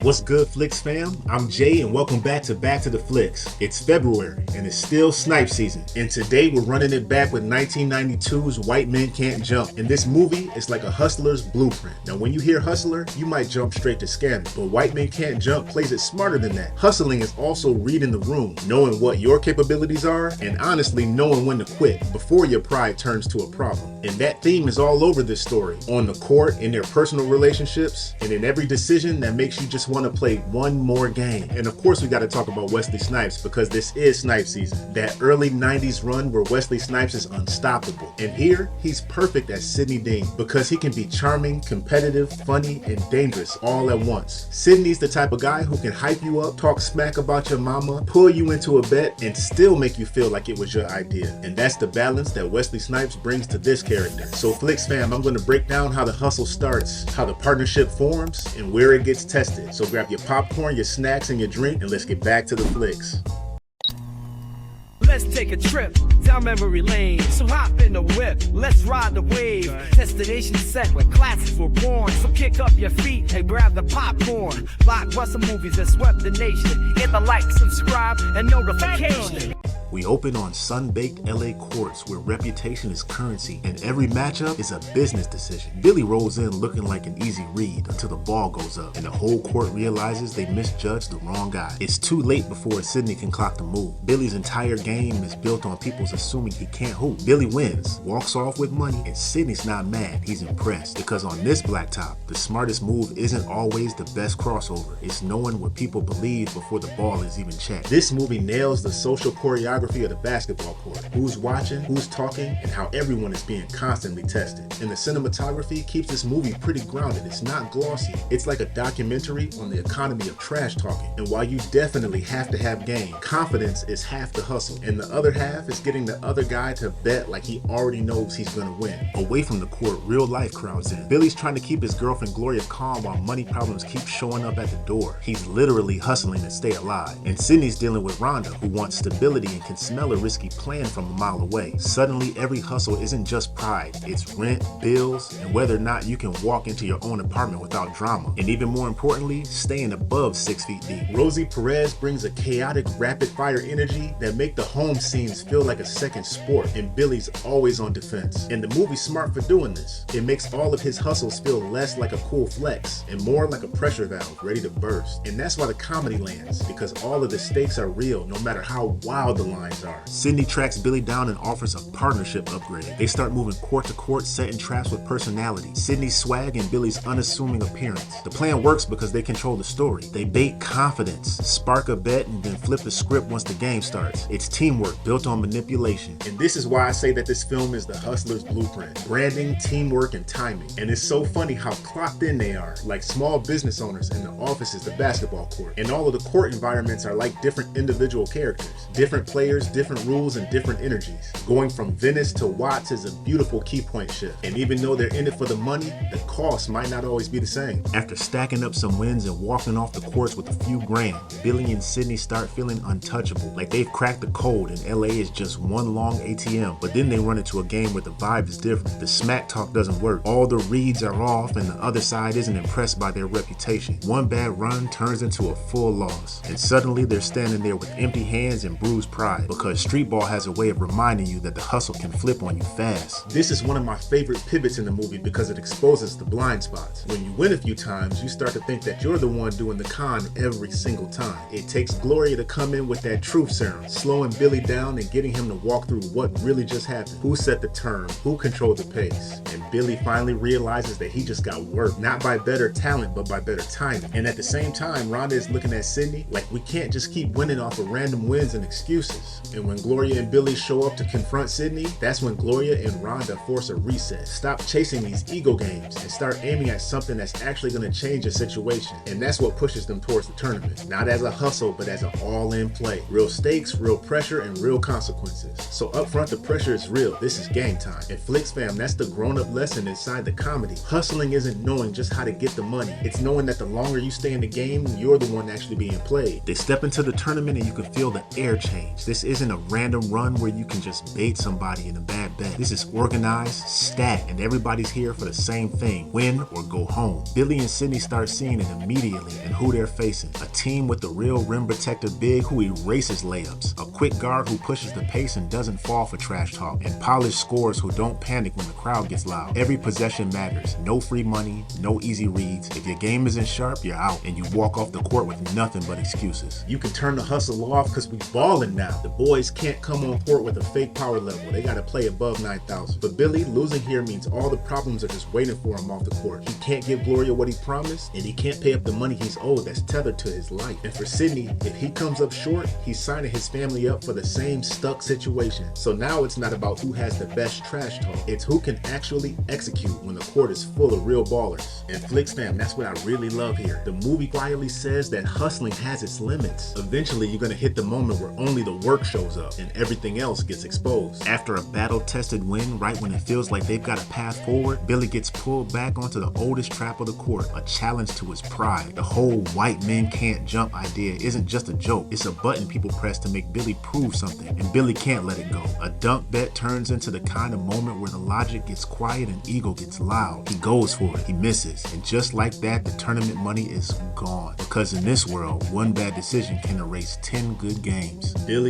What's good, Flix Fam? I'm Jay and welcome back to the Flix. It's February and it's still Snipe season. And today we're running it back with 1992's White Men Can't Jump. In this movie, it's like a hustler's blueprint. Now when you hear hustler, you might jump straight to scamming. But White Men Can't Jump plays it smarter than that. Hustling is also reading the room, knowing what your capabilities are, and honestly knowing when to quit before your pride turns to a problem. And that theme is all over this story. On the court, in their personal relationships, and in every decision that makes you just want to play one more game. And of course we got to talk about Wesley Snipes because this is Snipe season. That early 90s run where Wesley Snipes is unstoppable. And here, he's perfect as Sidney Dean because he can be charming, competitive, funny, and dangerous all at once. Sidney's the type of guy who can hype you up, talk smack about your mama, pull you into a bet, and still make you feel like it was your idea. And that's the balance that Wesley Snipes brings to this character. So Flix Fam, I'm going to break down how the hustle starts, how the partnership forms, and where it gets tested. So grab your popcorn, your snacks, and your drink, and let's get back to the flicks. Let's take a trip down memory lane. So hop in the whip, let's ride the wave. Destination set where classics were born. So kick up your feet and grab the popcorn. Blockbuster movies that swept the nation. Hit the like, subscribe, and notification. We open on sun-baked LA courts where reputation is currency and every matchup is a business decision. Billy rolls in looking like an easy read until the ball goes up and the whole court realizes they misjudged the wrong guy. It's too late before Sidney can clock the move. Billy's entire game is built on people's assuming he can't hoop. Billy wins, walks off with money, and Sidney's not mad, he's impressed. Because on this blacktop, the smartest move isn't always the best crossover. It's knowing what people believe before the ball is even checked. This movie nails the social choreography of the basketball court. Who's watching, who's talking, and how everyone is being constantly tested. And the cinematography keeps this movie pretty grounded. It's not glossy. It's like a documentary on the economy of trash talking. And while you definitely have to have game, confidence is half the hustle. And the other half is getting the other guy to bet like he already knows he's gonna win. Away from the court, real life crowds in. Billy's trying to keep his girlfriend Gloria calm while money problems keep showing up at the door. He's literally hustling to stay alive. And Sidney's dealing with Rhonda, who wants stability and can smell a risky plan from a mile away. Suddenly, every hustle isn't just pride. It's rent, bills, and whether or not you can walk into your own apartment without drama. And even more importantly, staying above 6 feet deep. Rosie Perez brings a chaotic, rapid-fire energy that make the home scenes feel like a second sport, and Billy's always on defense. And the movie's smart for doing this. It makes all of his hustles feel less like a cool flex and more like a pressure valve ready to burst. And that's why the comedy lands, because all of the stakes are real, no matter how wild the lines are. Sidney tracks Billy down and offers a partnership upgrade. They start moving court to court, setting traps with personality. Sidney's swag and Billy's unassuming appearance. The plan works because they control the story. They bait confidence, spark a bet, and then flip the script once the game starts. It's teamwork built on manipulation. And this is why I say that this film is the hustler's blueprint. Branding, teamwork, and timing. And it's so funny how clocked in they are, like small business owners, and the office is the basketball court. And all of the court environments are like different individual characters. Different players, different rules, and different energies. Going from Venice to Watts is a beautiful key point shift. And even though they're in it for the money, the cost might not always be the same. After stacking up some wins and walking off the courts with a few grand, Billy and Sidney start feeling untouchable, like they've cracked the code and LA is just one long ATM. But then they run into a game where the vibe is different. The smack talk doesn't work. All the reads are off and the other side isn't impressed by their reputation. One bad run turns into a full loss. And suddenly they're standing there with empty hands and bruised pride because street ball has a way of reminding you that the hustle can flip on you fast. This is one of my favorite pivots in the movie because it exposes the blind spots. When you win a few times, you start to think that you're the one doing the con every single time. It takes Gloria to come in with that truth serum, slowing Billy down and getting him to walk through what really just happened. Who set the term? Who controlled the pace? And Billy finally realizes that he just got worked, not by better talent, but by better timing. And at the same time, Rhonda is looking at Sidney like we can't just keep winning off of random wins and excuses. And when Gloria and Billy show up to confront Sidney, that's when Gloria and Rhonda force a reset. Stop chasing these ego games and start aiming at something that's actually going to change a situation. And that's what pushes them towards the tournament. Not as a hustle, but as an all-in play. Real stakes, real pressure, and real consequences. So up front, the pressure is real. This is game time. And Flix Fam, that's the grown-up lesson inside the comedy. Hustling isn't knowing just how to get the money. It's knowing that the longer you stay in the game, you're the one actually being played. They step into the tournament and you can feel the air change. This isn't a random run where you can just bait somebody in a bad bet. This is organized, stacked, and everybody's here for the same thing: win or go home. Billy and Sidney start seeing it immediately in who they're facing. A team with the real rim protector big who erases layups, a quick guard who pushes the pace and doesn't fall for trash talk, and polished scorers who don't panic when the crowd gets loud. Every possession matters. No free money, no easy reads. If your game isn't sharp, you're out, and you walk off the court with nothing but excuses. You can turn the hustle off because we balling now. The boys can't come on court with a fake power level. They gotta play above 9,000. But Billy, losing here means all the problems are just waiting for him off the court. He can't give Gloria what he promised, and he can't pay up the money he's owed that's tethered to his life. And for Sidney, if he comes up short, he's signing his family up for the same stuck situation. So now it's not about who has the best trash talk. It's who can actually execute when the court is full of real ballers. And Flix Fam, that's what I really love here. The movie quietly says that hustling has its limits. Eventually, you're gonna hit the moment where only the work shows up and everything else gets exposed. After a battle-tested win, right when it feels like they've got a path forward, Billy gets pulled back onto the oldest trap of the court, a challenge to his pride. The whole white men can't jump idea isn't just a joke. It's a button people press to make Billy prove something, and Billy can't let it go. A dunk bet turns into the kind of moment where the logic gets quiet and ego gets loud. He goes for it, he misses, and just like that, the tournament money is gone. Because in this world, one bad decision can erase 10 good games. Billy.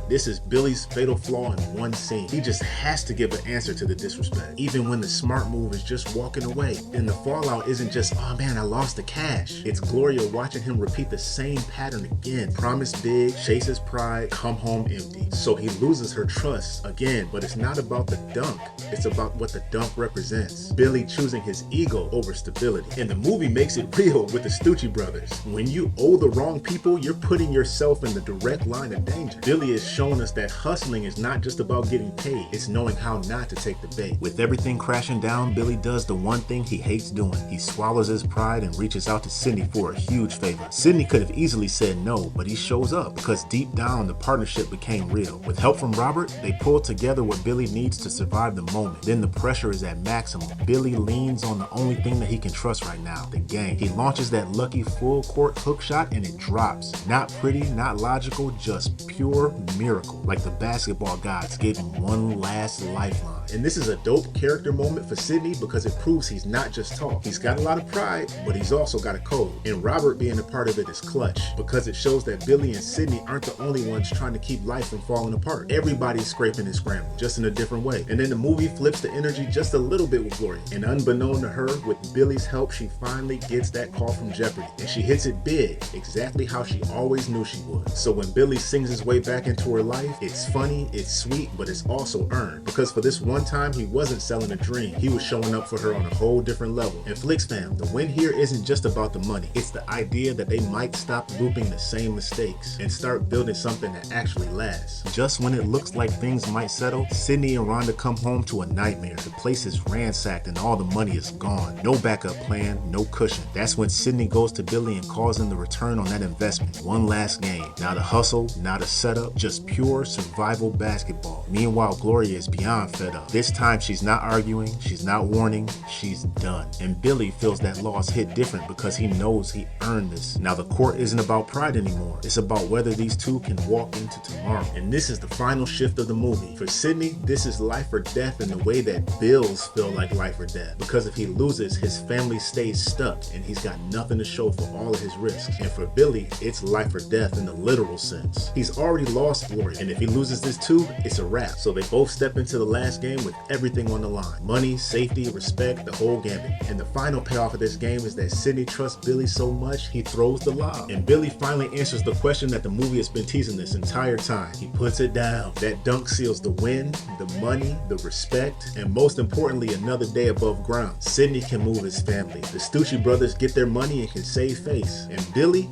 This is Billy's fatal flaw in one scene. He just has to give an answer to the disrespect, even when the smart move is just walking away. And the fallout isn't just, oh man, I lost the cash. It's Gloria watching him repeat the same pattern again. Promise big, chase his pride, come home empty. So he loses her trust again, but it's not about the dunk. It's about what the dunk represents. Billy choosing his ego over stability. And the movie makes it real with the Stucci brothers. When you owe the wrong people, you're putting yourself in the direct line of danger. Billy is showing us that hustling is not just about getting paid. It's knowing how not to take the bait. With everything crashing down, Billy does the one thing he hates doing. He swallows his pride and reaches out to Sidney for a huge favor. Sidney could have easily said no, but he shows up because deep down the partnership became real. With help from Robert, they pull together what Billy needs to survive the moment. Then the pressure is at maximum. Billy leans on the only thing that he can trust right now, the game. He launches that lucky full court hook shot and it drops. Not pretty, not logical, just pure miracle. Like the basketball gods gave him one last lifeline. And this is a dope character moment for Sidney because it proves he's not just tall. He's got a lot of pride, but he's also got a code. And Robert being a part of it is clutch because it shows that Billy and Sidney aren't the only ones trying to keep life from falling apart. Everybody's scraping and scrambling, just in a different way. And then the movie flips the energy just a little bit with Gloria. And unbeknown to her, with Billy's help, she finally gets that call from Jeopardy. And she hits it big, exactly how she always knew she would. So when Billy sings his way back into her life, it's funny, it's sweet, but it's also earned. Because for this one time, he wasn't selling a dream. He was showing up for her on a whole different level. And Flix Fam, the win here isn't just about the money. It's the idea that they might stop looping the same mistakes and start building something that actually lasts. Just when it looks like things might settle, Sidney and Rhonda come home to a nightmare. The place is ransacked and all the money is gone. No backup plan, no cushion. That's when Sidney goes to Billy and calls in the return on that investment. One last game. Not a hustle, not a setup, just pure survival basketball. Meanwhile, Gloria is beyond fed up. This time she's not arguing, she's not warning, she's done. And Billy feels that loss hit different because he knows he earned this. Now the court isn't about pride anymore. It's about whether these two can walk into tomorrow. And this is the final shift of the movie. For Sidney, this is life or death in the way that bills feel like life or death. Because if he loses, his family stays stuck and he's got nothing to show for all of his risks. And for Billy, it's life or death in the literal sense. He's already lost Gloria, and if he loses this too, it's a wrap. So they both step into the last game with everything on the line. Money, safety, respect, the whole gambit. And the final payoff of this game is that Sidney trusts Billy so much, he throws the lob. And Billy finally answers the question that the movie has been teasing this entire time. He puts it down. That dunk seals the win, the money, the respect, and most importantly, another day above ground. Sidney can move his family. The Stucci brothers get their money and can save face. And Billy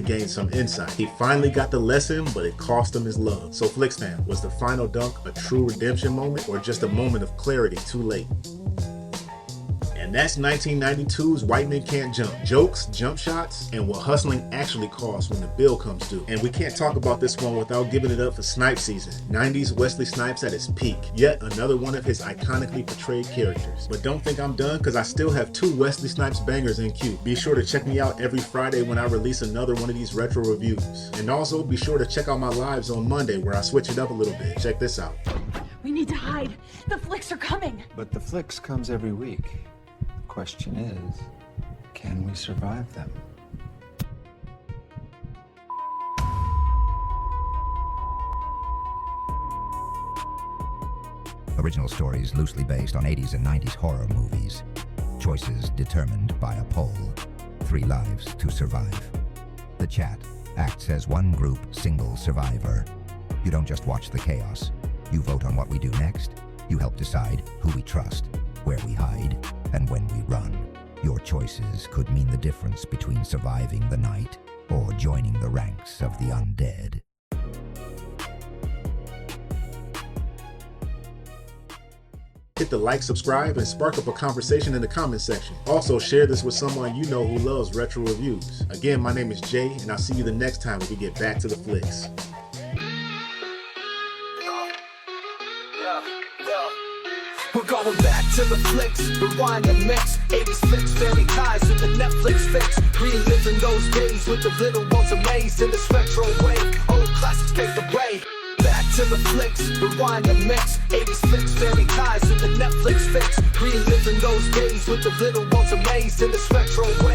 gained some insight. He finally got the lesson, but it cost him his love. So Flix Fam, was the final dunk a true redemption moment or just a moment of clarity too late? And And that's 1992's White Men Can't Jump. Jokes, jump shots, and what hustling actually costs when the bill comes due. And we can't talk about this one without giving it up for Snipes season. 90s Wesley Snipes at his peak. Yet another one of his iconically portrayed characters. But don't think I'm done, because I still have 2 Wesley Snipes bangers in queue. Be sure to check me out every Friday when I release another one of these retro reviews. And also be sure to check out my lives on Monday where I switch it up a little bit. Check this out. We need to hide. The Flicks are coming. But the Flix comes every week. The question is, can we survive them? Original stories loosely based on 80s and 90s horror movies. Choices determined by a poll. 3 lives to survive. The chat acts as one group single survivor. You don't just watch the chaos. You vote on what we do next. You help decide who we trust, where we hide, and when we run. Your choices could mean the difference between surviving the night or joining the ranks of the undead. Hit the like, subscribe, and spark up a conversation in the comment section. Also, share this with someone you know who loves retro reviews. Again, my name is Jay, and I'll see you the next time when we get back to the flicks. We're going back to the flicks, rewind and mix 80s flicks, family ties with the Netflix fix. Reliving those days with the little ones amazed in this retro way. Old classics paved the way. Back to the flicks, rewind and mix 80s flicks, family ties with the Netflix fix. Reliving those days with the little ones amazed in this retro way.